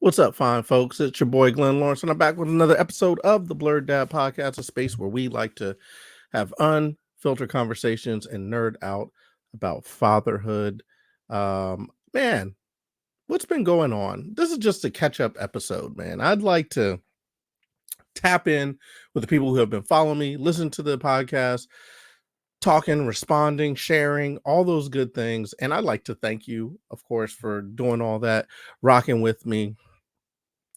What's up, fine folks? It's your boy Glenn Lawrence, and I'm back with another episode of the Blerd Dad Podcast, a space where we like to have unfiltered conversations and nerd out about fatherhood. Man, what's been going on? This is just a catch-up episode, man. I'd like to tap in with the people who have been following me, listen to the podcast, talking, responding, sharing, all those good things. And I'd like to thank you, of course, for doing all that, rocking with me.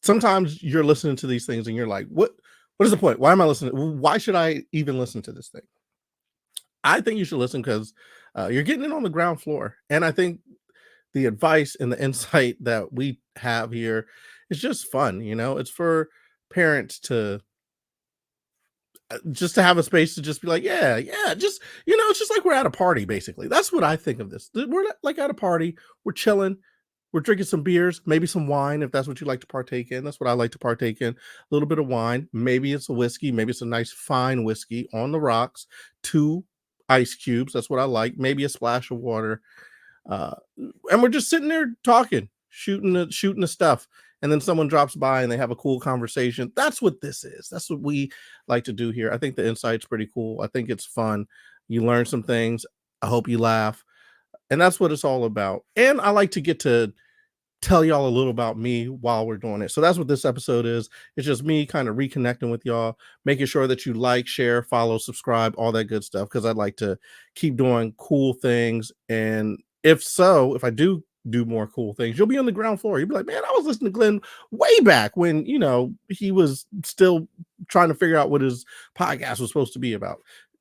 Sometimes you're listening to these things and you're like, what is the point? Why am I listening? Why should I even listen to this thing? I think you should listen because you're getting it on the ground floor. And I think the advice and the insight that we have here is just fun. It's for parents to just to have a space to just be like, yeah, just, it's just like we're at a party, basically. That's what I think of this. We're like at a party, we're chilling, we're drinking some beers, maybe some wine, if that's what you like to partake in. That's what I like to partake in. A little bit of wine. Maybe it's a whiskey. Maybe it's a nice fine whiskey on the rocks. 2 ice cubes. That's what I like. Maybe a splash of water. Uh, and we're just sitting there talking, shooting the stuff. And then someone drops by and they have a cool conversation. That's what this is. That's what we like to do here. I think the insight's pretty cool. I think it's fun. You learn some things. I hope you laugh. And that's what it's all about. And I like to get to tell y'all a little about me while we're doing it. So that's what this episode is. It's just me kind of reconnecting with y'all, making sure that you like, share, follow, subscribe, all that good stuff, because I'd like to keep doing cool things. And if I do more cool things, you'll be on the ground floor. You'll be like, man, I was listening to Glenn way back when, he was still trying to figure out what his podcast was supposed to be about.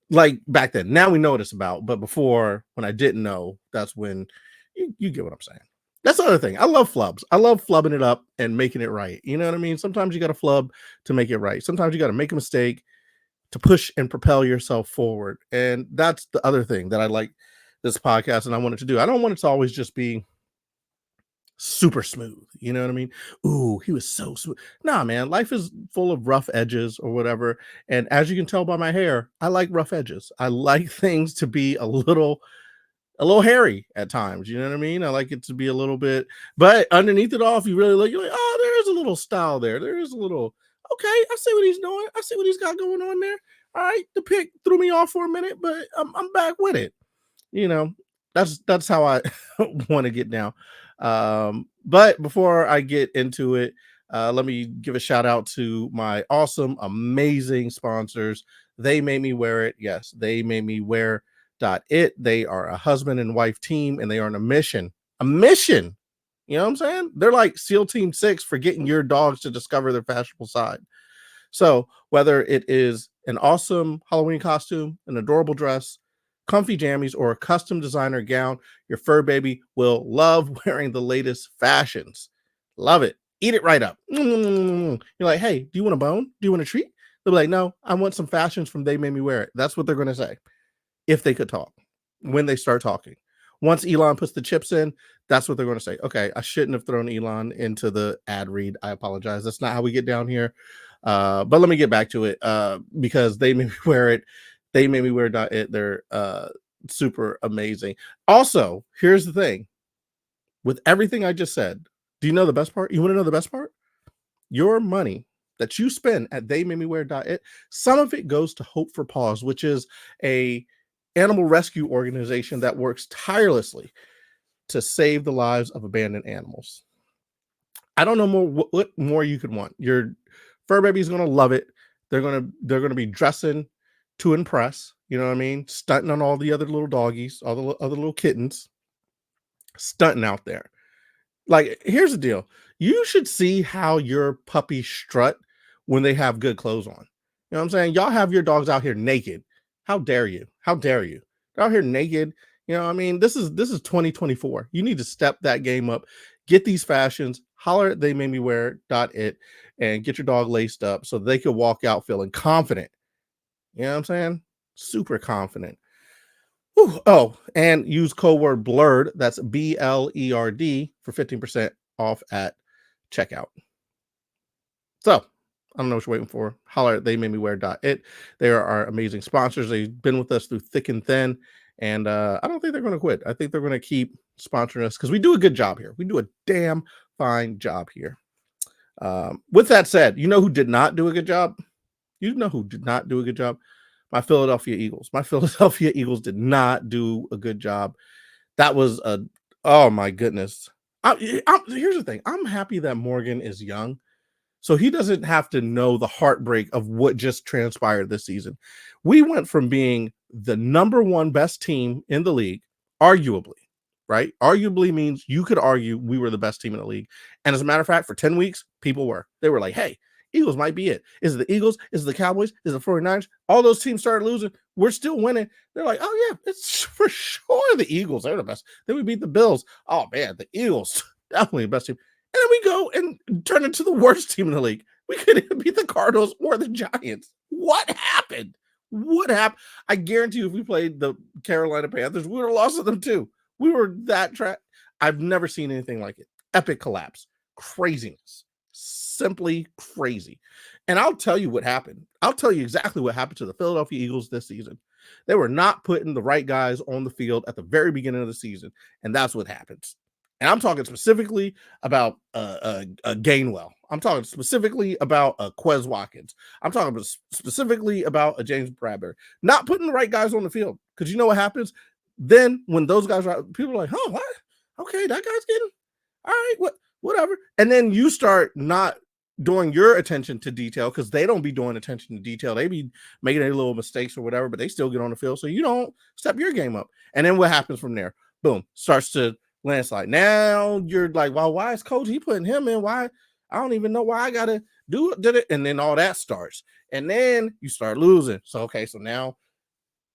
Like back then. Now we know what it's about. But before, when I didn't know, that's when you get what I'm saying. That's the other thing. I love flubs. I love flubbing it up and making it right. You know what I mean? Sometimes you got to flub to make it right. Sometimes you got to make a mistake to push and propel yourself forward. And that's the other thing that I like this podcast and I want it to do. I don't want it to always just be super smooth. You know what I mean? Ooh, he was so smooth. Nah, man, life is full of rough edges or whatever. And as you can tell by my hair, I like rough edges. I like things to be a little hairy at times. You know what I mean? I like it to be a little bit, but underneath it all, if you really look, you're like, oh, there is a little style there. There is a little, okay, I see what he's doing. I see what he's got going on there. All right, the pick threw me off for a minute, but I'm back with it. You know, that's how I want to get down. But before I get into it, let me give a shout out to my awesome, amazing sponsors. They made me wear it. Yes, they made me wear it. They are a husband and wife team, and they are on a mission. A mission. You know what I'm saying? They're like SEAL Team 6 for getting your dogs to discover their fashionable side. So whether it is an awesome Halloween costume, an adorable dress, comfy jammies, or a custom designer gown, your fur baby will love wearing the latest fashions. Love it. Eat it right up. You're like, hey, do you want a bone? Do you want a treat? They'll be like, no, I want some fashions from They Made Me Wear It. That's what they're going to say. If they could talk, when they start talking. Once Elon puts the chips in, that's what they're going to say. Okay, I shouldn't have thrown Elon into the ad read. I apologize. That's not how we get down here. But let me get back to it because They Made Me Wear It. They Made Me Wear it. They're super amazing. Also, here's the thing. With everything I just said, do you know the best part? You want to know the best part? Your money that you spend at They Made Me Wear it, some of it goes to Hope for Paws, which is a animal rescue organization that works tirelessly to save the lives of abandoned animals. I don't know what more you could want. Your fur baby is going to love it. They're going to be dressing to impress, you know what I mean? Stunting on all the other little doggies, all the other little kittens, stunting out there. Like, here's the deal. You should see how your puppies strut when they have good clothes on. You know what I'm saying? Y'all have your dogs out here naked. How dare you? How dare you? They're out here naked. You know what I mean? This is 2024. You need to step that game up. Get these fashions. Holler at They Made Me Wear it and get your dog laced up so they could walk out feeling confident. You know what I'm saying? Super confident. Whew. Oh, and use code word BLERD, that's BLERD, for 15% off at checkout. So, I don't know what you're waiting for. Holler at They Made Me Wear it. They are our amazing sponsors. They've been with us through thick and thin, and I don't think they're going to quit. I think they're going to keep sponsoring us because we do a good job here. We do a damn fine job here. With that said, you know who did not do a good job? You know who did not do a good job? My Philadelphia Eagles. My Philadelphia Eagles did not do a good job. That was oh my goodness. Here's the thing. I'm happy that Morgan is young, so he doesn't have to know the heartbreak of what just transpired this season. We went from being the number one best team in the league, arguably, right? Arguably means you could argue we were the best team in the league. And as a matter of fact, for 10 weeks, people were. They were like, hey, Eagles might be it. Is it the Eagles? Is it the Cowboys? Is it the 49ers? All those teams started losing. We're still winning. They're like, oh, yeah, it's for sure the Eagles. They're the best. Then we beat the Bills. Oh, man, the Eagles, definitely the best team. And then we go and turn into the worst team in the league. We couldn't even beat the Cardinals or the Giants. What happened? What happened? I guarantee you, if we played the Carolina Panthers, we would have lost to them too. We were that I've never seen anything like it. Epic collapse. Craziness. Simply crazy. And I'll tell you what happened. I'll tell you exactly what happened to the Philadelphia Eagles this season. They were not putting the right guys on the field at the very beginning of the season, and that's what happens. And I'm talking specifically about Gainwell. I'm talking specifically about Quez Watkins. I'm talking specifically about James Bradbury. Not putting the right guys on the field. Because you know what happens? Then when those guys are out, people are like, oh, what? Okay, that guy's getting, all right, whatever. And then you start not doing your attention to detail because they don't be doing attention to detail. They be making any little mistakes or whatever, but they still get on the field. So you don't step your game up. And then what happens from there? Boom, starts to landslide. Now you're like, well, why is coach? He putting him in. Why? I don't even know why I got to did it. And then all that starts. And then you start losing. So, okay, so now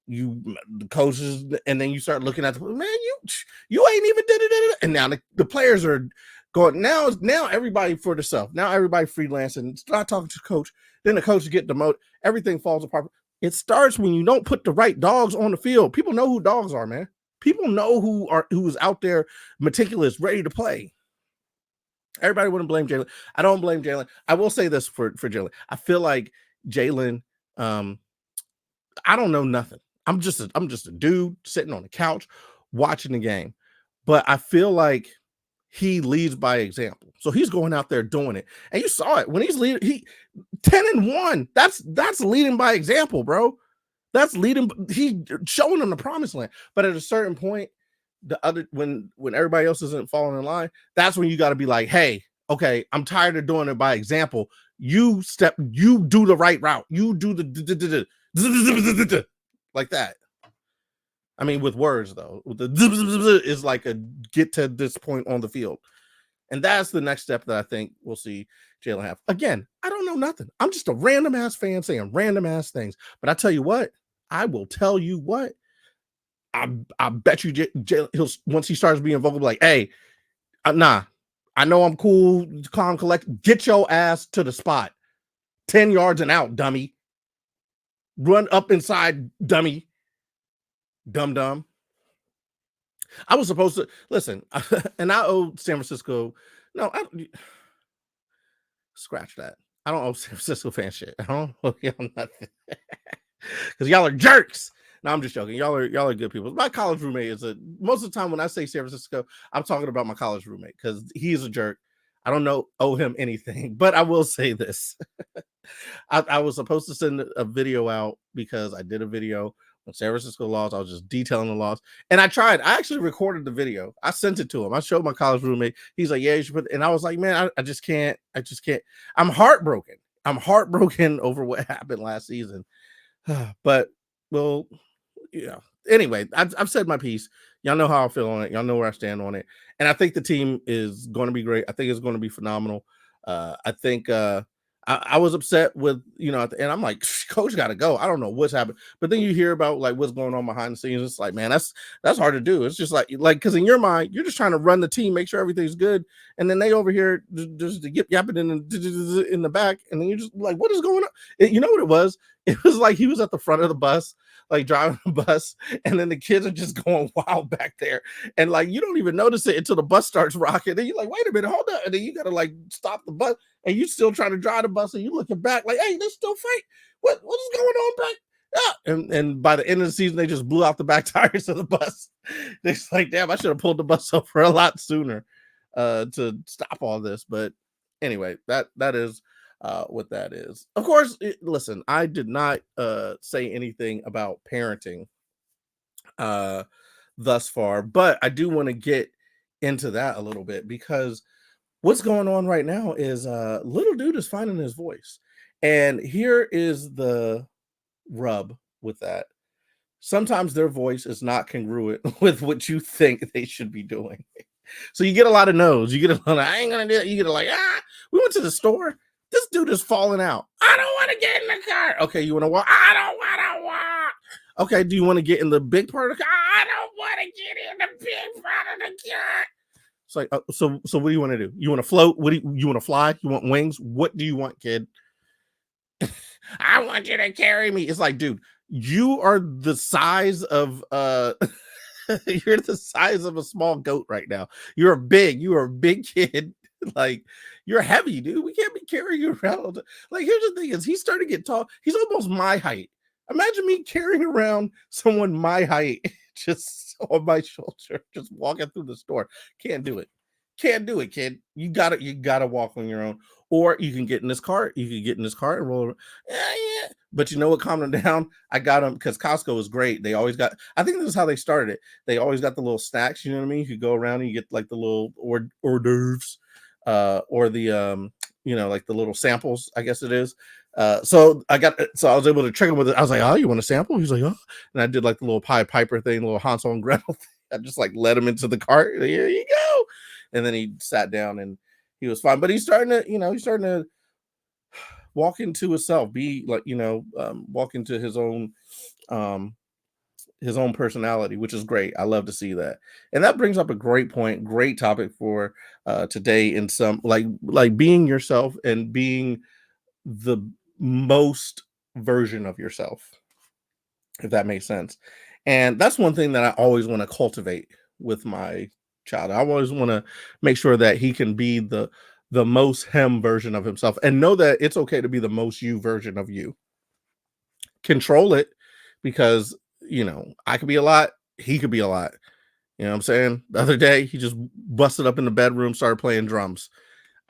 the coaches, and then you start looking at the man, you ain't even did it. And now the players are going, now everybody for themselves. Now everybody freelancing, start talking to the coach. Then the coach get demoted. Everything falls apart. It starts when you don't put the right dogs on the field. People know who dogs are, man. People know who's out there meticulous, ready to play. Everybody wouldn't blame Jalen. I don't blame Jalen. I will say this for Jalen. I feel like Jalen, I don't know nothing. I'm just a dude sitting on the couch watching the game. But I feel like he leads by example. So he's going out there doing it. And you saw it when he's leading, he 10-1. That's leading by example, bro. That's leading. He's showing them the promised land. But at a certain point, when everybody else isn't falling in line, that's when you got to be like, hey, okay, I'm tired of doing it by example. You do the right route. You do the like that. I mean, with words though, the is like a get to this point on the field. And that's the next step that I think we'll see Jalen have. Again, I don't know nothing. I'm just a random ass fan saying random ass things. But I tell you what, I will tell you what, I bet you Jalen, once he starts being vocal, like, hey, nah, I know I'm cool, calm, collect. Get your ass to the spot. 10 yards and out, dummy. Run up inside, dummy. Dumb. I was supposed to listen, and I owe San Francisco. No, scratch that. I don't owe San Francisco fan shit. I don't owe y'all nothing because y'all are jerks. No, I'm just joking. Y'all are good people. My college roommate is most of the time when I say San Francisco, I'm talking about my college roommate because he's a jerk. I don't owe him anything, but I will say this. I was supposed to send a video out because I did a video when San Francisco lost. I was just detailing the loss. And I tried. I actually recorded the video. I sent it to him. I showed my college roommate. He's like, yeah, you should put it. And I was like, man, I just can't. I'm heartbroken. I'm heartbroken over what happened last season. But, well, yeah. Anyway, I've said my piece. Y'all know how I feel on it. Y'all know where I stand on it. And I think the team is going to be great. I think it's going to be phenomenal. I think I was upset with, and I'm like, coach got to go. I don't know what's happened. But then you hear about like what's going on behind the scenes. It's like, man, that's hard to do. It's just like, because in your mind, you're just trying to run the team, make sure everything's good. And then they over here just yapping in the back. And then you're just like, what is going on? You know what it was? It was like he was at the front of the bus, like driving the bus, and then the kids are just going wild back there. And like, you don't even notice it until the bus starts rocking. Then you're like, wait a minute, hold up. And then you got to like stop the bus. And you still trying to drive the bus, and you looking back like, hey, they're still fight. What is going on back? Yeah. And by the end of the season, they just blew out the back tires of the bus. They're like, damn, I should have pulled the bus over a lot sooner to stop all this. But anyway, that is what that is. Of course, listen, I did not say anything about parenting uh thus far, but I do want to get into that a little bit because what's going on right now is little dude is finding his voice. And here is the rub with that. Sometimes their voice is not congruent with what you think they should be doing. So you get a lot of no's. You get a lot of, I ain't gonna do it. You get a like, we went to the store. This dude is falling out. I don't want to get in the car. Okay, you want to walk? I don't want to walk. Okay, do you want to get in the big part of the car? I don't want to get in the big part of the car. It's like, so what do you want to do? You want to float? What do you want to fly? You want wings? What do you want, kid? I want you to carry me. It's like, dude, you are the size of you're the size of a small goat right now. You are a big kid. Like, you're heavy, dude. We can't be carrying you around. Like, here's the thing: is he's starting to get tall. He's almost my height. Imagine me carrying around someone my height just on my shoulder, just walking through the store. Can't do it. Can't do it, kid. You gotta walk on your own. Or you can get in this car. You can get in this car and roll. Yeah. But you know what? Calm them down. I got them because Costco is great. They always got. I think this is how they started it. They always got the little snacks. You know what I mean? You could go around and you get like the little hors d'oeuvres, or the like the little samples. I guess it is. So I was able to trick him with it. I was like, oh, you want a sample? He's like, oh, and I did like the little Pied Piper thing, the little Hansel and Gretel thing. I just like led him into the cart. Here you go. And then he sat down and he was fine. But he's starting to walk into himself, be like, walk into his own personality, which is great. I love to see that. And that brings up a great point, great topic for today, in some like being yourself and being the most version of yourself, if that makes sense. And that's one thing that I always want to cultivate with my child. I always want to make sure that he can be the most him version of himself, and know that it's okay to be the most you version of you. Control it, because I could be a lot, he could be a lot. You know what I'm saying? The other day he just busted up in the bedroom, started playing drums.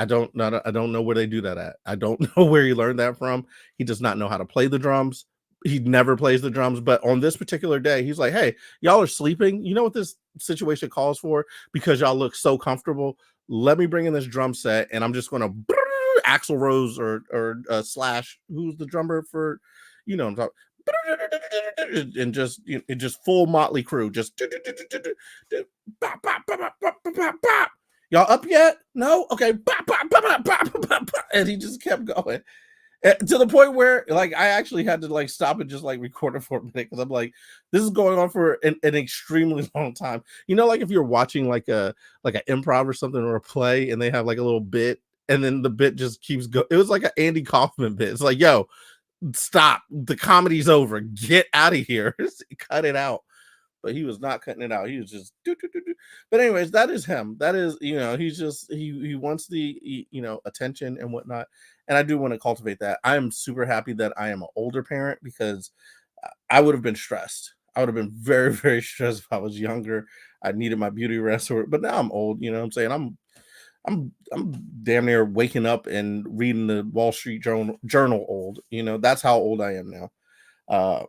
I don't know where they do that at. I don't know where he learned that from. He does not know how to play the drums. He never plays the drums, but on this particular day, he's like, "Hey, y'all are sleeping. You know what this situation calls for? Because y'all look so comfortable. Let me bring in this drum set, and I'm just gonna Axl Rose or Slash, who's the drummer for, I'm talking, and just full Motley Crue, just y'all up yet? No? Okay. And he just kept going. To the point where like I actually had to like stop and just like record it for a minute, because I'm like, this is going on for an extremely long time. Like if you're watching like an improv or something, or a play, and they have like a little bit, and then the bit just keeps going. It was like an Andy Kaufman bit. It's like, yo, stop. The comedy's over. Get out of here. Cut it out. But he was not cutting it out. He was just do. But anyways, that is him. That is, he's just he wants the attention and whatnot. And I do want to cultivate that. I am super happy that I am an older parent, because I would have been stressed. I would have been very, very stressed if I was younger. I needed my beauty rest, but now I'm old. You know what I'm saying? I'm damn near waking up and reading the Wall Street Journal old. That's how old I am now.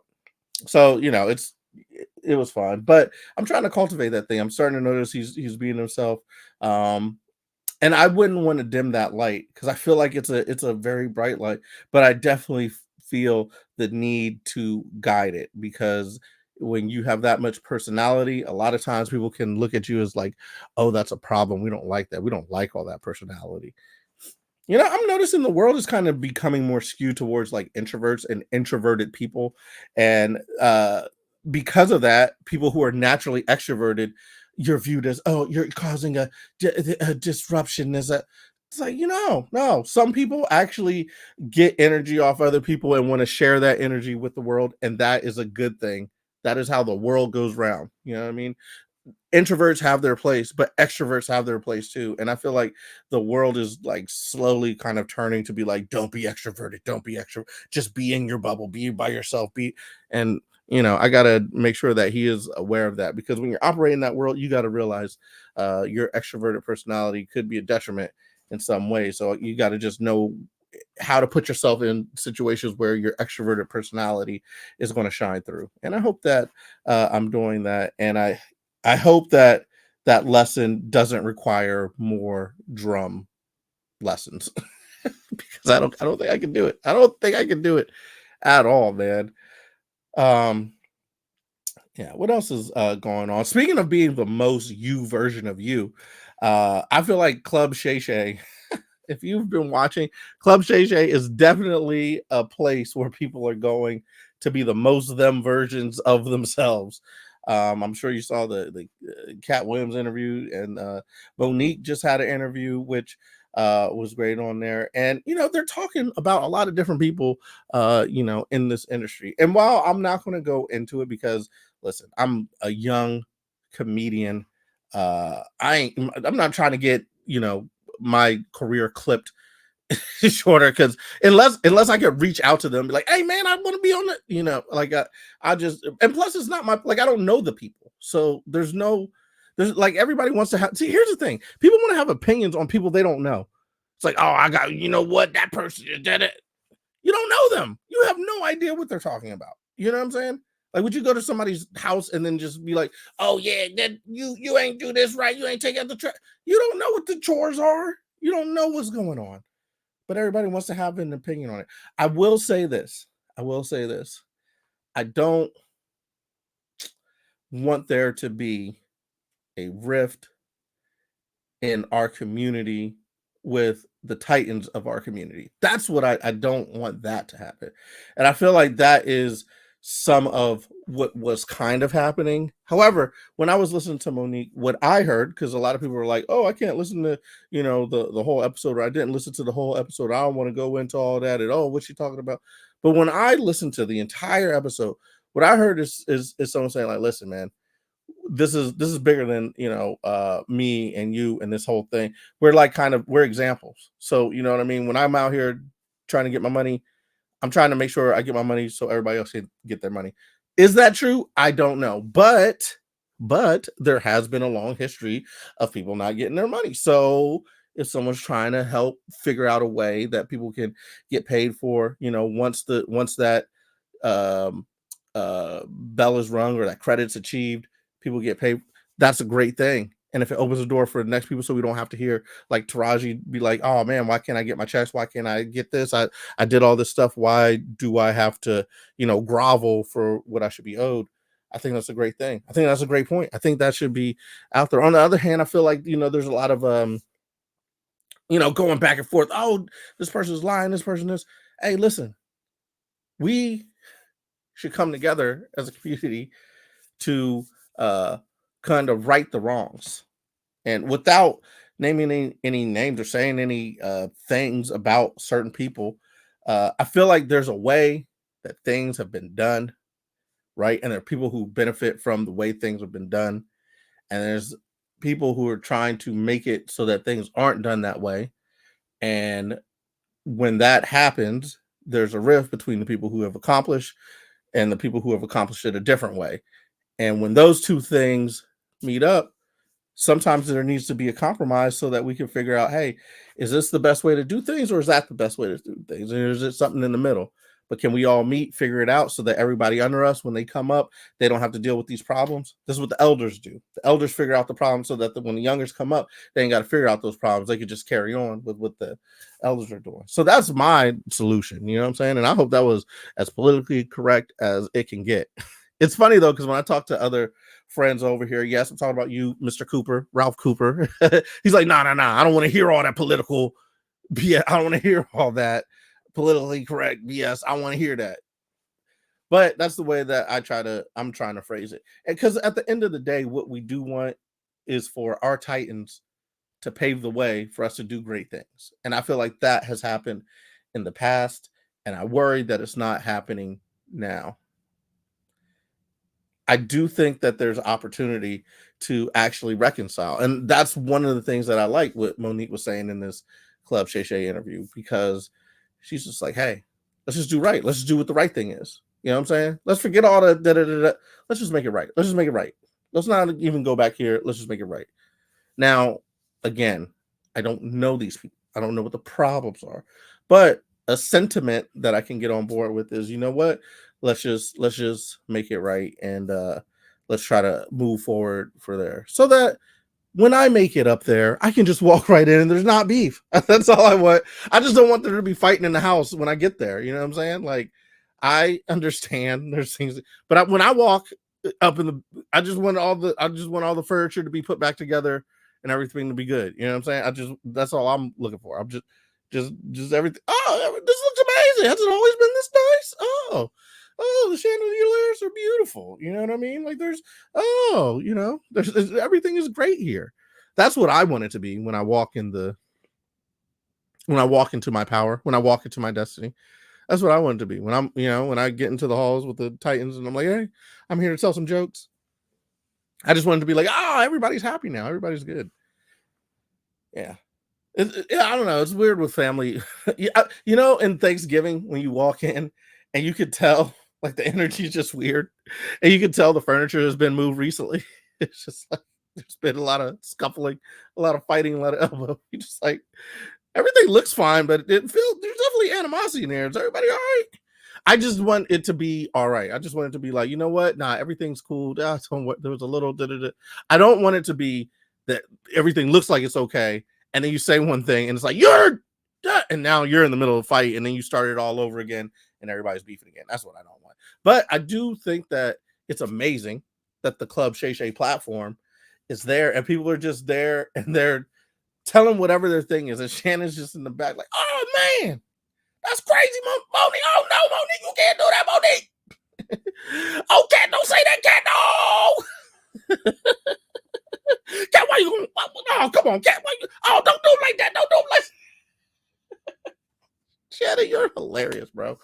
So it was fun, but I'm trying to cultivate that thing. I'm starting to notice he's being himself. And I wouldn't want to dim that light, because I feel like it's a very bright light, but I definitely feel the need to guide it, because when you have that much personality, a lot of times people can look at you as like, oh, that's a problem. We don't like that. We don't like all that personality. I'm noticing the world is kind of becoming more skewed towards like introverts and introverted people. And because of that, people who are naturally extroverted, you're viewed as, oh, you're causing a disruption. It's like, no. Some people actually get energy off other people and want to share that energy with the world. And that is a good thing. That is how the world goes round. You know what I mean? Introverts have their place, but extroverts have their place too. And I feel like the world is like slowly kind of turning to be like, don't be extroverted, don't be extrovert, just be in your bubble, be by yourself, and I gotta make sure that he is aware of that, because when you're operating that world, you got to realize your extroverted personality could be a detriment. in some way. So you got to just know how to put yourself in situations where your extroverted personality is going to shine through. And I hope that I'm doing that. And I hope that that lesson doesn't require more drum lessons because I don't think I can do it. I don't think I can do it at all, man. Yeah, what else is going on? Speaking of being the most you version of you, I feel like Club Shay Shay, if you've been watching, Club Shay Shay is definitely a place where people are going to be the most them versions of themselves. I'm sure you saw the Cat Williams interview, and Monique just had an interview, which was great on there. And they're talking about a lot of different people, in this industry. And while I'm not going to go into it because, listen, I'm a young comedian. I'm not trying to get my career clipped shorter, because unless I could reach out to them, be like, hey man, I want to be on it, like I just, and plus it's not my, like, I don't know the people, so there's like, everybody wants to have, see, here's the thing, people want to have opinions on people they don't know. It's like, oh, I got, what, that person did it. You don't know them, you have no idea what they're talking about. You know what I'm saying? Like, would you go to somebody's house and then just be like, oh yeah, that you ain't do this right, you ain't take out the trash. You don't know what the chores are, you don't know what's going on, but everybody wants to have an opinion on it. I will say this. I don't want there to be a rift in our community with the titans of our community. That's what I don't want that to happen. And I feel like that is some of what was kind of happening. However, when I was listening to Monique, what I heard, because a lot of people were like, oh, I can't listen to, the whole episode, or I didn't listen to the whole episode, I don't want to go into all that at all. What's she talking about? But when I listened to the entire episode, what I heard is someone saying, like, listen, man, this is bigger than me and you and this whole thing. We're like, we're examples. So you know what I mean? When I'm out here trying to get my money, I'm trying to make sure I get my money so everybody else can get their money. Is that true? I don't know. But there has been a long history of people not getting their money. So if someone's trying to help figure out a way that people can get paid for, once that bell is rung or that credit's achieved, people get paid. That's a great thing. And if it opens the door for the next people, so we don't have to hear like Taraji be like, oh man, why can't I get my checks? Why can't I get this? I did all this stuff. Why do I have to, grovel for what I should be owed? I think that's a great thing. I think that's a great point. I think that should be out there. On the other hand, I feel like, there's a lot of, going back and forth. Oh, this person's lying. This person is. Hey, listen, we should come together as a community to kind of right the wrongs, and without naming any names or saying any things about certain people, I feel like there's a way that things have been done right, and there are people who benefit from the way things have been done, and there's people who are trying to make it so that things aren't done that way. And when that happens, there's a rift between the people who have accomplished and the people who have accomplished it a different way. And when those two things meet up, sometimes there needs to be a compromise so that we can figure out, hey, is this the best way to do things, or is that the best way to do things? Or is it something in the middle? But can we all meet, figure it out, so that everybody under us, when they come up, they don't have to deal with these problems? This is what the elders do. The elders figure out the problem so that when the youngers come up, they ain't got to figure out those problems. They could just carry on with what the elders are doing. So that's my solution. You know what I'm saying? And I hope that was as politically correct as it can get. It's funny though, because when I talk to other friends over here, yes, I'm talking about you, Mr. Cooper, Ralph Cooper. He's like, nah, I don't want to hear all that political BS. I don't want to hear all that politically correct BS. I want to hear that. But that's the way that I'm trying to phrase it. And because at the end of the day, what we do want is for our Titans to pave the way for us to do great things. And I feel like that has happened in the past, and I worry that it's not happening now. I do think that there's opportunity to actually reconcile. And that's one of the things that I like what Monique was saying in this Club Shay Shay interview, because she's just like, hey, let's just do right. Let's just do what the right thing is. You know what I'm saying? Let's forget all the da-da-da-da. Let's just make it right. Let's just make it right. Let's not even go back here. Let's just make it right. Now, again, I don't know these people. I don't know what the problems are. But a sentiment that I can get on board with is, you know what? Let's just make it right, and let's try to move forward for there. So that when I make it up there, I can just walk right in and there's not beef. That's all I want. I just don't want there to be fighting in the house when I get there. You know what I'm saying? Like, I understand there's things, but when I walk up in the, I just want all the furniture to be put back together and everything to be good. You know what I'm saying? That's all I'm looking for. I'm just everything. Oh, this looks amazing. Has it always been this nice? Oh, the chandeliers are beautiful. You know what I mean? Like there's everything is great here. That's what I want it to be when I walk when I walk into my power, when I walk into my destiny. That's what I want it to be. When I get into the halls with the Titans and I'm like, hey, I'm here to tell some jokes. I just want it to be like, everybody's happy now. Everybody's good. Yeah. I don't know. It's weird with family. In Thanksgiving when you walk in and you could tell like the energy is just weird, and you could tell the furniture has been moved recently. It's just like there's been a lot of scuffling, a lot of fighting, a lot of elbow. You just like everything looks fine, but there's definitely animosity in there. Is everybody all right? I just want it to be all right. I just want it to be like, you know what? Nah, everything's cool. There was a little I don't want it to be that everything looks like it's okay, and then you say one thing and it's like and now you're in the middle of a fight, and then you start it all over again and everybody's beefing again. That's what I don't want. But I do think that it's amazing that the Club Shay Shay platform is there and people are just there and they're telling whatever their thing is. And Shannon's just in the back like, oh man, that's crazy, Monique. Oh no, Monique, you can't do that, Monique. Oh, cat, don't say that, cat. No. Cat, why you going? Oh, come on, cat. Don't do it like that. Don't do it like that. Shannon, you're hilarious, bro.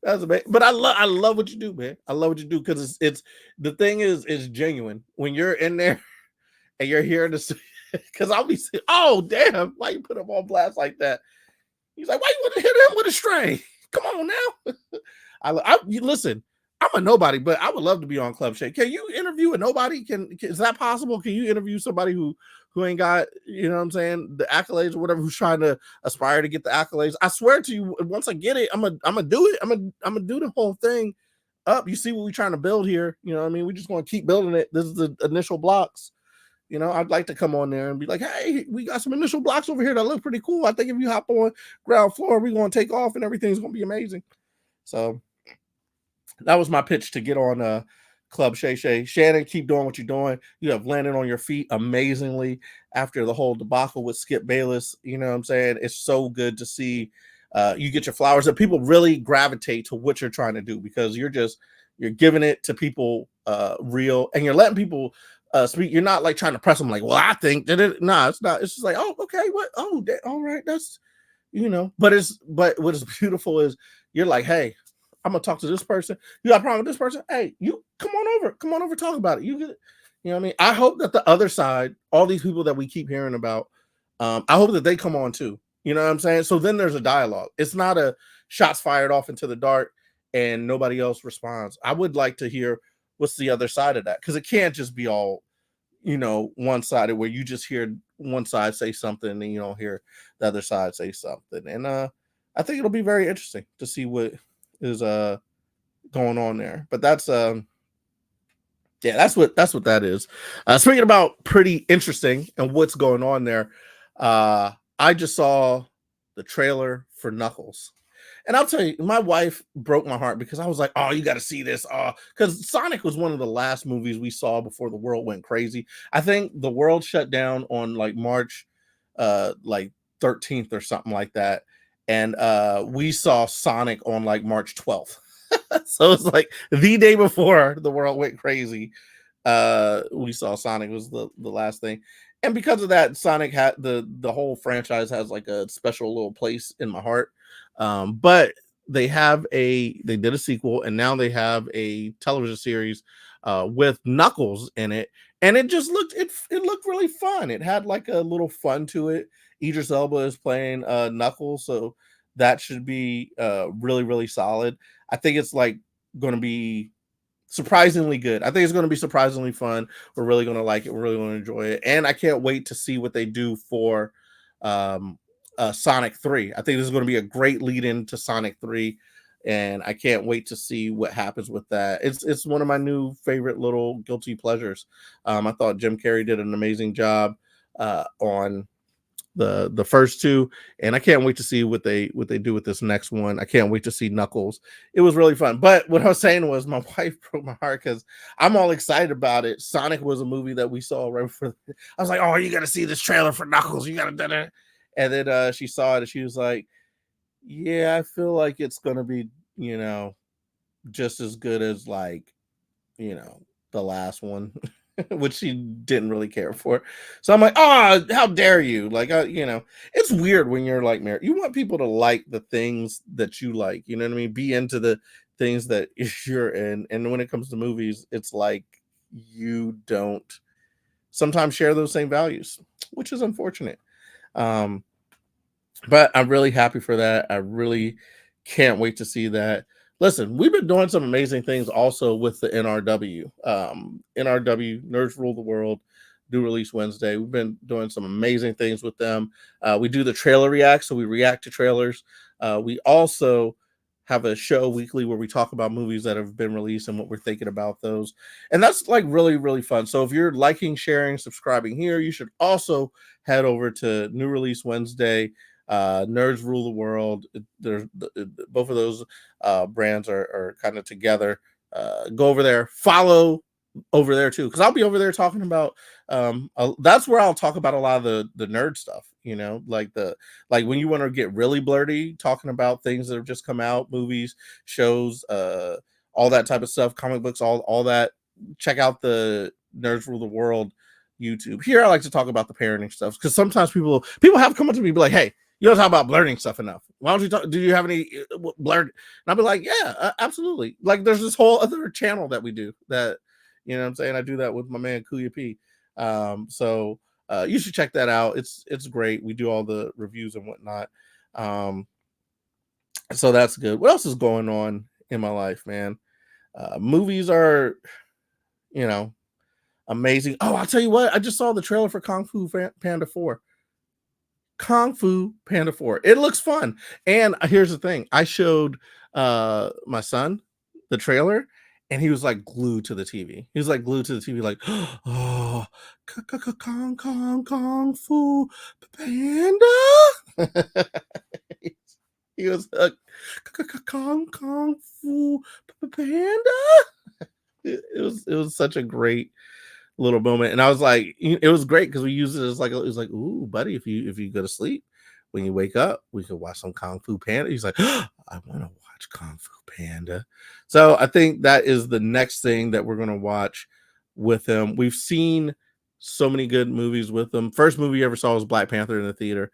That's amazing. But I love what you do, man. I love what you do because it's the thing is genuine when you're in there and you're hearing this. Because I'll be saying, oh damn, why you put him on blast like that? He's like, why you want to hit him with a string? Come on now. Listen. I'm a nobody, but I would love to be on Club Shay. Can you interview a nobody? Is that possible? Can you interview somebody who ain't got, you know what I'm saying, the accolades or whatever, who's trying to aspire to get the accolades? I swear to you, once I get it, I'm gonna do it. I'm gonna do the whole thing up. You see what we're trying to build here? You know what I mean? We just want to keep building it. This is the initial blocks. I'd like to come on there and be like, hey, we got some initial blocks over here that look pretty cool. I think if you hop on ground floor, we're going to take off and everything's going to be amazing. So that was my pitch to get on Club Shay Shay. Shannon, keep doing what you're doing. You have landed on your feet amazingly after the whole debacle with Skip Bayless. You know what I'm saying? It's so good to see you get your flowers, and people really gravitate to what you're trying to do because you're giving it to people real, and you're letting people speak. You're not like trying to press them like, well, I think that it. Nah, it's not. It's just like, oh, okay, what? Oh, all right, that's But what is beautiful is you're like, hey, I'm gonna talk to this person. You got a problem with this person? Hey, you come on over, talk about it. You get it. You know what I mean? I hope that the other side, all these people that we keep hearing about, I hope that they come on too. You know what I'm saying? So then there's a dialogue. It's not a shots fired off into the dark and nobody else responds. I would like to hear what's the other side of that, because it can't just be all, one-sided where you just hear one side say something and you don't hear the other side say something. And I think it'll be very interesting to see what is going on there. But that's that's what that is. Speaking about pretty interesting and what's going on there, I just saw the trailer for Knuckles. And I'll tell you, my wife broke my heart because I was like, oh, you got to see this. Because Sonic was one of the last movies we saw before the world went crazy. I think the world shut down on like March 13th or something like that. And we saw Sonic on like March 12th. So it's like the day before the world went crazy. We saw Sonic was the last thing. And because of that, Sonic had the whole franchise has like a special little place in my heart. But they did a sequel, and now they have a television series with Knuckles in it, and it just looked really fun. It had like a little fun to it. Idris Elba is playing Knuckles, so that should be really, really solid. I think it's like going to be surprisingly good. I think it's going to be surprisingly fun. We're really going to like it. We're really going to enjoy it, and I can't wait to see what they do for Sonic 3. I think this is going to be a great lead into Sonic 3, and I can't wait to see what happens with that. It's one of my new favorite little guilty pleasures. I thought Jim Carrey did an amazing job on the first two, and I can't wait to see what they do with this next one. I can't wait to see Knuckles. It was really fun. But what I was saying was my wife broke my heart because I'm all excited about it. Sonic was a movie that we saw right before. I was like, oh, you got to see this trailer for Knuckles. You got to. And then she saw it and she was like, yeah, I feel like it's gonna be, just as good as like, you know, the last one, which she didn't really care for. So I'm like, oh, how dare you? Like, it's weird when you're like married. You want people to like the things that you like, you know what I mean? Be into the things that you're in. And when it comes to movies, it's like you don't sometimes share those same values, which is unfortunate. But I'm really happy for that. I really can't wait to see that. Listen, we've been doing some amazing things also with the NRW. NRW, Nerds Rule the World, do release Wednesday. We've been doing some amazing things with them. We do the trailer react, so we react to trailers. We also have a show weekly where we talk about movies that have been released and what we're thinking about those. And that's like really, really fun. So if you're liking, sharing, subscribing here, you should also head over to New Release Wednesday. Nerds Rule the World. There's both of those brands are kind of together. Go over there, follow over there too, because I'll be over there talking about that's where I'll talk about a lot of the nerd stuff, like when you want to get really blerdy, talking about things that have just come out, movies, shows, all that type of stuff, comic books, all that. Check out the Nerds Rule the World YouTube. Here I like to talk about the parenting stuff because sometimes people have come up to me and be like, hey, you don't talk about blerding stuff enough. Why don't you talk? Do you have any blerd? And I'll be like, yeah, absolutely. Like there's this whole other channel that we do that, what I'm saying? I do that with my man Kuya P. So you should check that out. It's great. We do all the reviews and whatnot. So that's good. What else is going on in my life, man? Movies are, amazing. Oh, I'll tell you what. I just saw the trailer for Kung Fu Panda 4. Kung Fu Panda 4. It looks fun. And here's the thing. I showed my son the trailer and he was like glued to the TV. He was like glued to the TV like, oh, Kung Fu Panda. He was like, Kung Fu Panda. It was such a great little moment, and I was like, it was great because we used it as like, it was like, ooh, buddy, if you go to sleep, when you wake up, we could watch some Kung Fu Panda. He's like, oh, I want to watch Kung Fu Panda. So I think that is the next thing that we're going to watch with him. We've seen so many good movies with him. First movie you ever saw was Black Panther in the theater.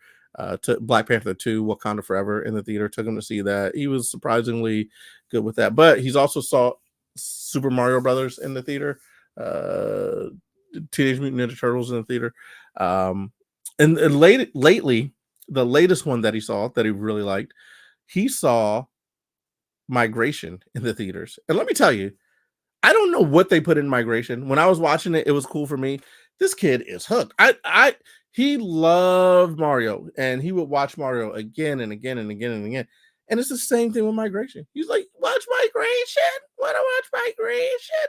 Black Panther 2, Wakanda Forever in the theater. Took him to see that. He was surprisingly good with that. But he's also saw Super Mario Brothers in the theater. Teenage Mutant Ninja Turtles in the theater. And lately, the latest one that he saw that he really liked, he saw Migration in the theaters. And let me tell you, I don't know what they put in Migration. When I was watching it, it was cool for me. This kid is hooked. He loved Mario, and he would watch Mario again and again and again and again. And it's the same thing with Migration. He's like, watch Migration. Want to watch Migration?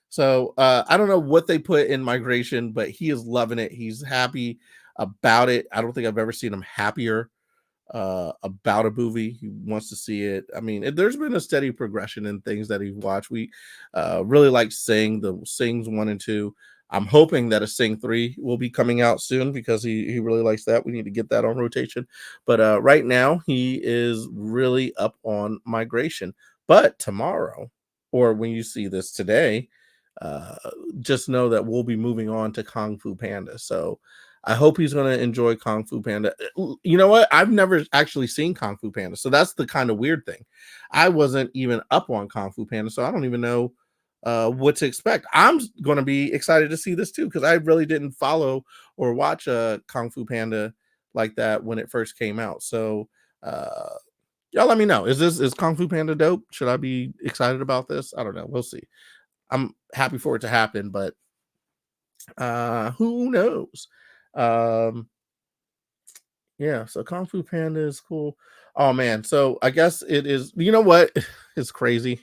So I don't know what they put in Migration, but he is loving it. He's happy about it. I don't think I've ever seen him happier about a movie. He wants to see it. I mean, there's been a steady progression in things that he's watched. We really like Sing, the Sings 1 and 2. I'm hoping that a Sing 3 will be coming out soon because he really likes that. We need to get that on rotation. But right now, he is really up on Migration. But tomorrow, or when you see this today, just know that we'll be moving on to Kung Fu Panda. So I hope he's going to enjoy Kung Fu Panda. You know what? I've never actually seen Kung Fu Panda. So that's the kind of weird thing. I wasn't even up on Kung Fu Panda. So I don't even know what to expect. I'm going to be excited to see this too, because I really didn't follow or watch Kung Fu Panda like that when it first came out. So y'all let me know. Is Kung Fu Panda dope? Should I be excited about this? I don't know. We'll see. I'm happy for it to happen, but who knows? Yeah, so Kung Fu Panda is cool. Oh man, so I guess it is. You know what? It's crazy.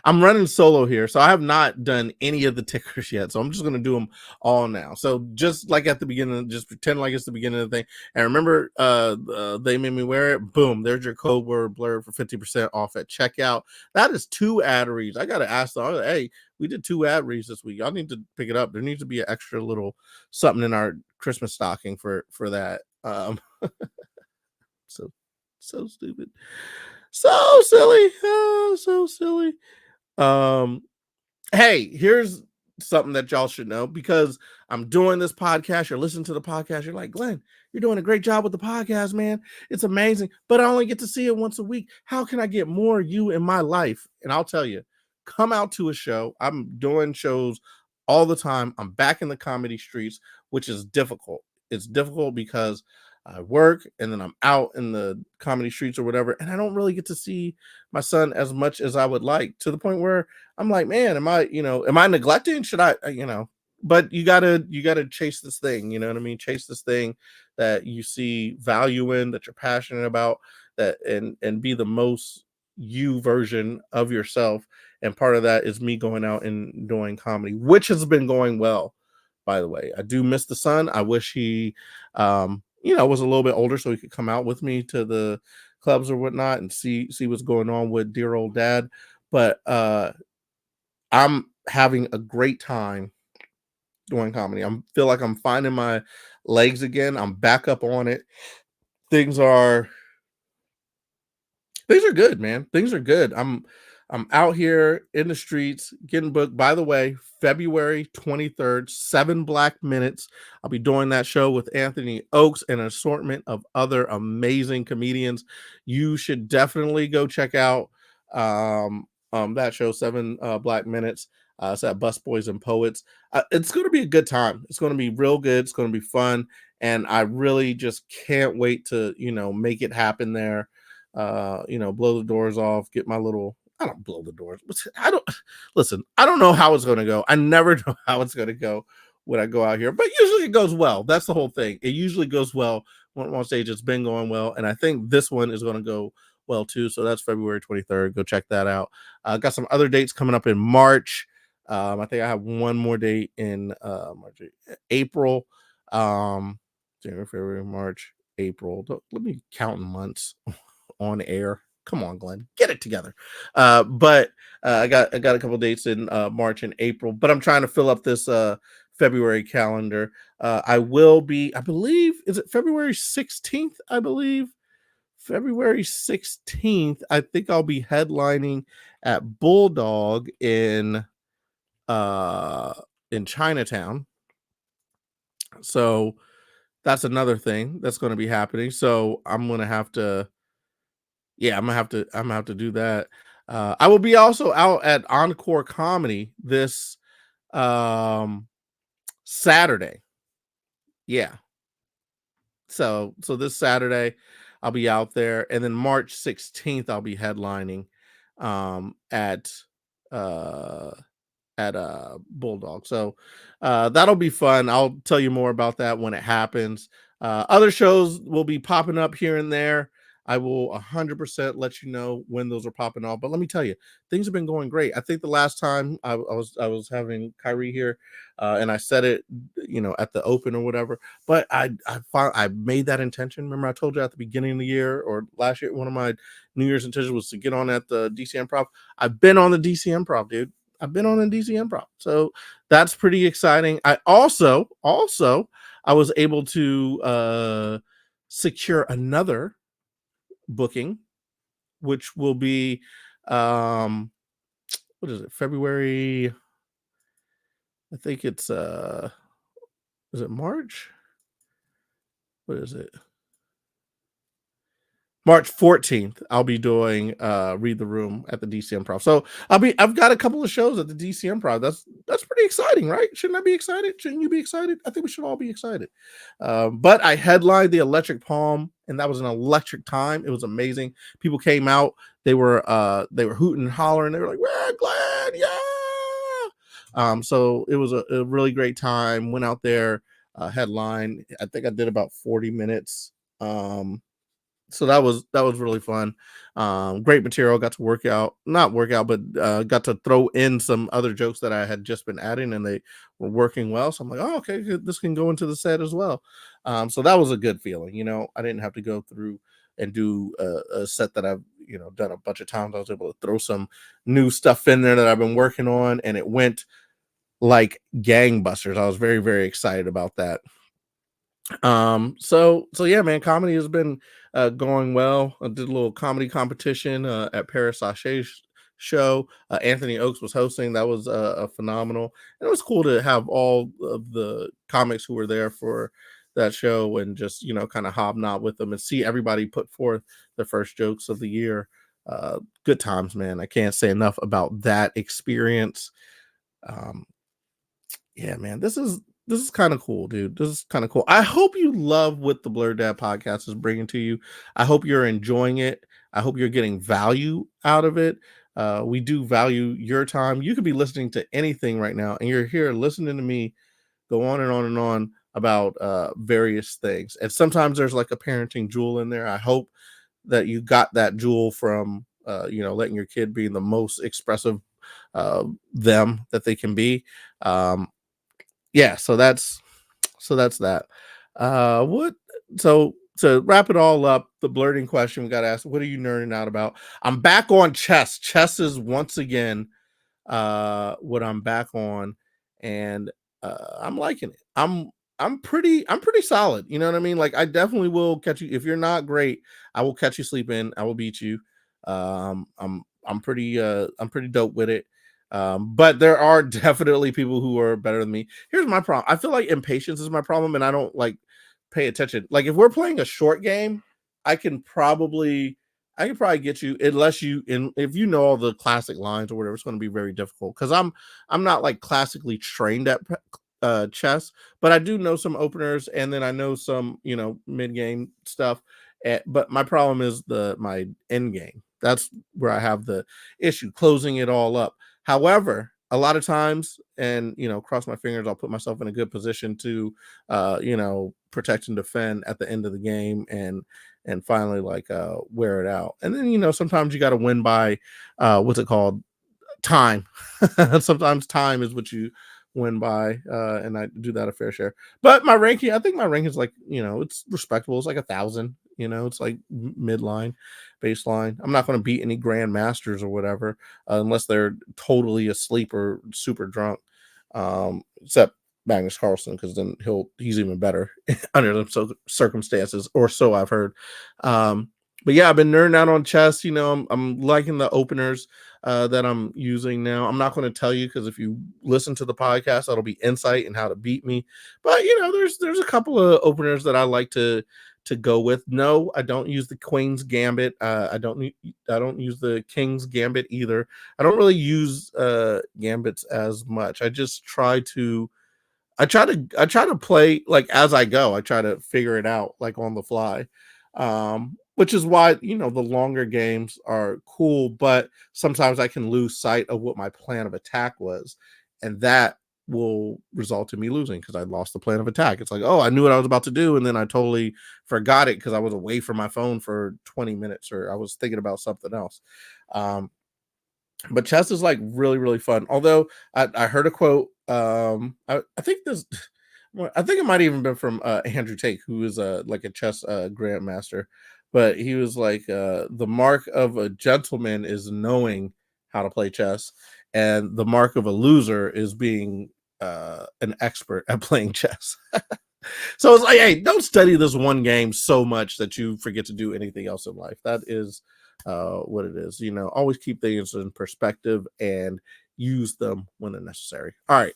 I'm running solo here, so I have not done any of the tickers yet. So I'm just gonna do them all now. So just like at the beginning, just pretend like it's the beginning of the thing. And remember, they made me wear it. Boom! There's your code word Blerd for 50% off at checkout. That is 2 ad reads. I gotta ask them. Hey, we did 2 ad reads this week. Y'all need to pick it up. There needs to be an extra little something in our Christmas stocking for that. So so stupid, so silly, oh, so silly. Um, hey, here's something that y'all should know because I'm doing this podcast. You're listening to the podcast. You're like, Glenn, you're doing a great job with the podcast, man. It's amazing, but I only get to see it once a week. How can I get more of you in my life? And I'll tell you, come out to a show. I'm doing shows all the time. I'm back in the comedy streets, which is difficult. It's difficult because I work and then I'm out in the comedy streets or whatever, and I don't really get to see my son as much as I would like, to the point where I'm like, man, am I neglecting? Should I, but you gotta chase this thing, you know what I mean? Chase this thing that you see value in, that you're passionate about, that and be the most you version of yourself. And part of that is me going out and doing comedy, which has been going well, by the way. I do miss the son. I wish he was a little bit older so he could come out with me to the clubs or whatnot and see what's going on with dear old dad. But I'm having a great time doing comedy. I feel like I'm finding my legs again. I'm back up on it. Things are Things are good, man. Things are good. I'm out here in the streets getting booked. By the way, February 23rd, 7 Black Minutes. I'll be doing that show with Anthony Oakes and an assortment of other amazing comedians. You should definitely go check out that show, 7 Black Minutes. It's at Busboys and Poets. It's going to be a good time. It's going to be real good. It's going to be fun. And I really just can't wait to, make it happen there. Blow the doors off, get my little, I don't blow the doors. I don't listen. I don't know how it's going to go. I never know how it's going to go when I go out here, but usually it goes well. That's the whole thing. It usually goes well on stage. It's been going well. And I think this one is going to go well too. So that's February 23rd. Go check that out. Got some other dates coming up in March. I think I have one more date in March, April, January, February, March, April. Let me count in months on air. Come on, Glenn, get it together. But I got a couple dates in March and April, but I'm trying to fill up this February calendar. I will be, I believe, is it February 16th? I believe February 16th. I think I'll be headlining at Bulldog in Chinatown. So that's another thing that's going to be happening. So I'm gonna have to do that. I will be also out at Encore Comedy this Saturday. Yeah. So this Saturday I'll be out there, and then March 16th I'll be headlining at uh Bulldog. So that'll be fun. I'll tell you more about that when it happens. Other shows will be popping up here and there. I will 100% let you know when those are popping off. But let me tell you, things have been going great. I think the last time I was having Kyrie here, and I said it, at the open or whatever. But I made that intention. Remember, I told you at the beginning of the year or last year, one of my New Year's intentions was to get on at the DC Improv. I've been on the DC Improv, dude. I've been on a DC Improv, so that's pretty exciting. I also I was able to secure another booking, which will be what is it, February? I think it's is it March? What is it? March 14th, I'll be doing Read the Room at the DC Improv. So I've got a couple of shows at the DC Improv. That's pretty exciting, right? Shouldn't I be excited? Shouldn't you be excited? I think we should all be excited. But I headlined the Electric Palm, and that was an electric time. It was amazing. People came out, they were hooting and hollering, they were like, "We're glad, yeah." So it was a really great time. Went out there, headline. I think I did about 40 minutes So that was really fun. Great material. Got to not work out, but got to throw in some other jokes that I had just been adding, and they were working well. So I'm like, oh, okay, good. This can go into the set as well. So that was a good feeling. I didn't have to go through and do a set that I've done a bunch of times. I was able to throw some new stuff in there that I've been working on, and it went like gangbusters. I was very, very excited about that. So yeah, man, comedy has been going well. I did a little comedy competition at Paris Sachet show. Anthony Oakes was hosting. That was a phenomenal. And it was cool to have all of the comics who were there for that show and just kind of hobnob with them and see everybody put forth their first jokes of the year. Good times, man. I can't say enough about that experience. um yeah, man, this is kind of cool, dude. This is kind of cool. I hope you love what the Blerd Dad podcast is bringing to you. I hope you're enjoying it. I hope you're getting value out of it. We do value your time. You could be listening to anything right now, and you're here listening to me go on and on and on about various things. And sometimes there's like a parenting jewel in there. I hope that you got that jewel from letting your kid be the most expressive them that they can be. Yeah, so that's that. What so to wrap it all up, the blurting question we got to ask: what are you nerding out about? I'm back on chess. Chess is once again what I'm back on, and I'm liking it. I'm pretty solid. You know what I mean? Like I definitely will catch you if you're not great. I will catch you sleeping. I will beat you. I'm pretty dope with it. But there are definitely people who are better than me. Here's my problem. I feel like impatience is my problem, and I don't like pay attention. Like if we're playing a short game, I can probably get you unless if you know all the classic lines or whatever. It's going to be very difficult because I'm not like classically trained at chess, but I do know some openers, and then I know some mid game stuff. But my problem is my end game. That's where I have the issue closing it all up. However, a lot of times, and cross my fingers, I'll put myself in a good position to, protect and defend at the end of the game, and finally like wear it out. And then sometimes you got to win by what's it called, time. Sometimes time is what you win by, and I do that a fair share. But I think my ranking is like it's respectable. It's like 1,000. It's like midline, baseline. I'm not going to beat any grandmasters or whatever unless they're totally asleep or super drunk. Except Magnus Carlsen, because then he's even better under the circumstances, or so I've heard. But yeah, I've been nerding out on chess. I'm liking the openers that I'm using now. I'm not going to tell you because if you listen to the podcast, that'll be insight and how to beat me. But there's a couple of openers that I like to go with. No, I don't use the Queen's Gambit. I don't use the King's Gambit either. I don't really use gambits as much. I try to play like as I go. I try to figure it out like on the fly. Which is why the longer games are cool, but sometimes I can lose sight of what my plan of attack was, and that will result in me losing because I lost the plan of attack. It's like, oh, I knew what I was about to do, and then I totally forgot it because I was away from my phone for 20 minutes or I was thinking about something else. But chess is like really, really fun. Although I heard a quote. I think I think it might even been from Andrew Tate, who is like a chess grandmaster. But he was like, the mark of a gentleman is knowing how to play chess, and the mark of a loser is being an expert at playing chess. So it's like, hey, don't study this one game so much that you forget to do anything else in life. That is what it is. Always keep things in perspective and use them when they're necessary. All right.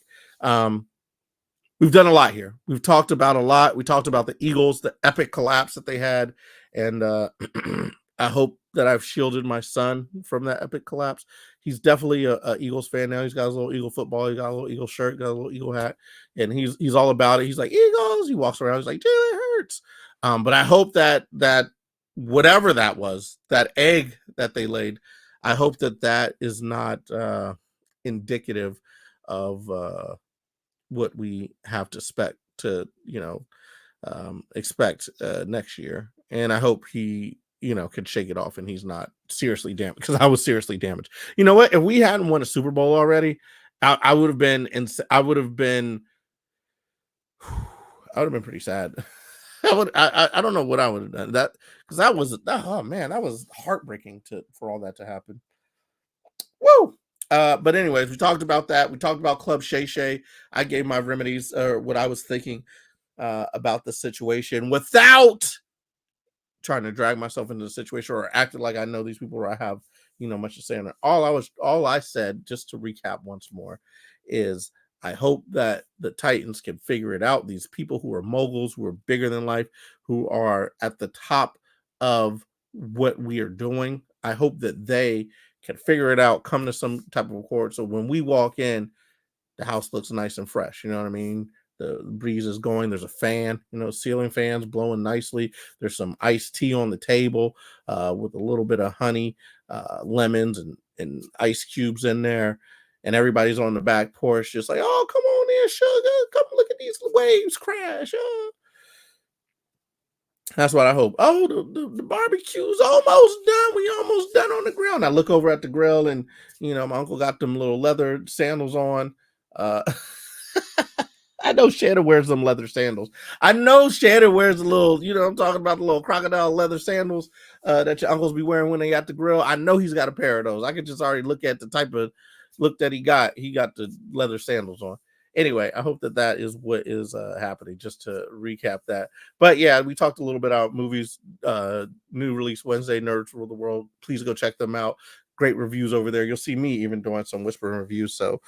We've done a lot here. We've talked about a lot. We talked about the Eagles, the epic collapse that they had. And I hope that I've shielded my son from that epic collapse. He's definitely a Eagles fan now. He's got his little Eagle football. He got a little Eagle shirt, got a little Eagle hat. And he's all about it. He's like, Eagles. He walks around. He's like, Jalen Hurts. But I hope that whatever that was, that egg that they laid, I hope that is not indicative of what we have to expect next year. and I hope he, could shake it off and he's not seriously damaged, because I was seriously damaged. You know what? If we hadn't won a Super Bowl already, I would have been, I would have been pretty sad. I don't know what I would have done, that because that was, oh man, that was heartbreaking for all that to happen. Woo! But anyways, we talked about that. We talked about Club Shay Shay. I gave my remedies, or what I was thinking about the situation, without trying to drag myself into the situation or acting like I know these people, or I have, much to say on it. All I said, just to recap once more, is I hope that the Titans can figure it out. These people who are moguls, who are bigger than life, who are at the top of what we are doing, I hope that they can figure it out, come to some type of accord. So when we walk in, the house looks nice and fresh. You know what I mean? The breeze is going. There's a fan, ceiling fans blowing nicely. There's some iced tea on the table with a little bit of honey, lemons, and ice cubes in there. And everybody's on the back porch just like, oh, come on in, sugar. Come look at these waves crash. Oh. That's what I hope. Oh, the barbecue's almost done. We almost done on the grill. And I look over at the grill, and, my uncle got them little leather sandals on. I know Shannon wears them leather sandals. I know Shannon wears the little, I'm talking about the little crocodile leather sandals that your uncles be wearing when they at the grill. I know he's got a pair of those. I could just already look at the type of look that he got. He got the leather sandals on. Anyway, I hope that is what is happening, just to recap that. But yeah, we talked a little bit about movies, new release Wednesday, Nerds Rule the World. Please go check them out. Great reviews over there. You'll see me even doing some whispering reviews. So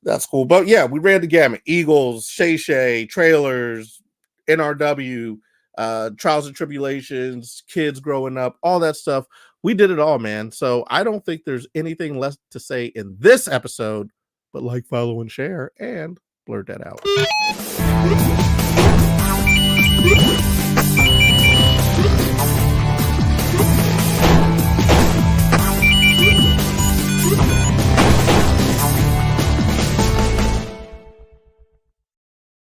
that's cool. But yeah, we ran the gamut. Eagles, Shay Shay, trailers, NRW, trials and tribulations, kids growing up, all that stuff. We did it all, man. So I don't think there's anything left to say in this episode, but like, follow, and share, and Blerd that out.